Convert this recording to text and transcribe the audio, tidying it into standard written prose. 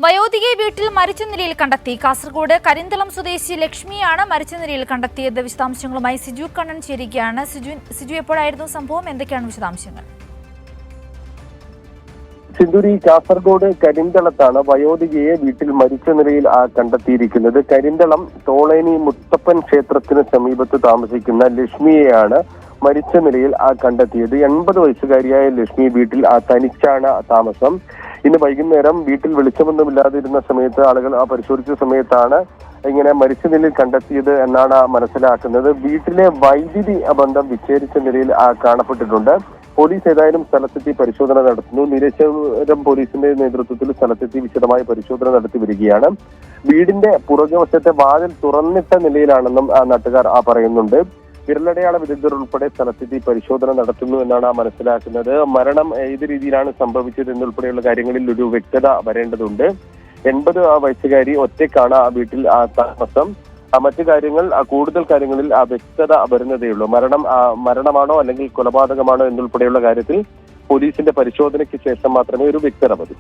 വയോധികയെ വീട്ടിൽ മരിച്ച നിലയിൽ കണ്ടെത്തി. കാസർഗോഡ് കരിന്തളം സ്വദേശി ലക്ഷ്മിയാണ് മരിച്ച നിലയിൽ കണ്ടെത്തിയത്. വിശദാംശങ്ങളുമായി സിജു കണ്ണൻ ചേരുകയാണ്. സിജു, എപ്പോഴായിരുന്നു സംഭവം? എന്തൊക്കെയാണ് വിശദാംശങ്ങൾ? സിന്ധുരി, കാസർഗോഡ് കരിന്തളത്താണ് വയോധികയെ വീട്ടിൽ മരിച്ച നിലയിൽ കണ്ടെത്തിയിരിക്കുന്നത്. കരിന്തളം തോളേനി മുത്തപ്പൻ ക്ഷേത്രത്തിന് സമീപത്ത് താമസിക്കുന്ന ലക്ഷ്മിയെയാണ് മരിച്ച നിലയിൽ കണ്ടെത്തിയത്. 80 വയസ്സുകാരിയായ ലക്ഷ്മി വീട്ടിൽ തനിച്ചാണ് താമസം. ഇന്ന് വൈകുന്നേരം വീട്ടിൽ വെളിച്ചമൊന്നുമില്ലാതിരുന്ന സമയത്ത് ആളുകൾ പരിശോധിച്ച സമയത്താണ് ഇങ്ങനെ മരിച്ച നിലയിൽ കണ്ടെത്തിയത് എന്നാണ് മനസ്സിലാക്കുന്നത്. വീട്ടിലെ വൈദ്യുതി ബന്ധം വിച്ഛേദിച്ച നിലയിൽ കാണപ്പെട്ടിട്ടുണ്ട്. പോലീസ് ഏതായാലും സ്ഥലത്തെത്തി പരിശോധന നടത്തുന്നു. നീലേശ്വരം പോലീസിന്റെ നേതൃത്വത്തിൽ സ്ഥലത്തെത്തി വിശദമായ പരിശോധന നടത്തി വരികയാണ്. വീടിന്റെ പുറകുവശത്തെ വാതിൽ തുറന്നിട്ട നിലയിലാണെന്നും നാട്ടുകാർ പറയുന്നുണ്ട്. വിരലടയാള വിദഗ്ധർ ഉൾപ്പെടെ സ്ഥലത്തെത്തി പരിശോധന നടത്തുന്നു എന്നാണ് മനസ്സിലാക്കുന്നത്. മരണം ഏത് രീതിയിലാണ് സംഭവിച്ചത് എന്നുൾപ്പെടെയുള്ള കാര്യങ്ങളിൽ ഒരു വ്യക്തത വരേണ്ടതുണ്ട്. 80 വയസ്സുകാരി ഒറ്റയ്ക്കാണ് വീട്ടിൽ താമസം. മറ്റു കാര്യങ്ങൾ കൂടുതൽ കാര്യങ്ങളിൽ വ്യക്തത വരുന്നതേയുള്ളൂ. മരണമാണോ അല്ലെങ്കിൽ കൊലപാതകമാണോ എന്നുൾപ്പെടെയുള്ള കാര്യത്തിൽ പോലീസിന്റെ പരിശോധനയ്ക്ക് ശേഷം മാത്രമേ ഒരു വ്യക്തത വരൂ.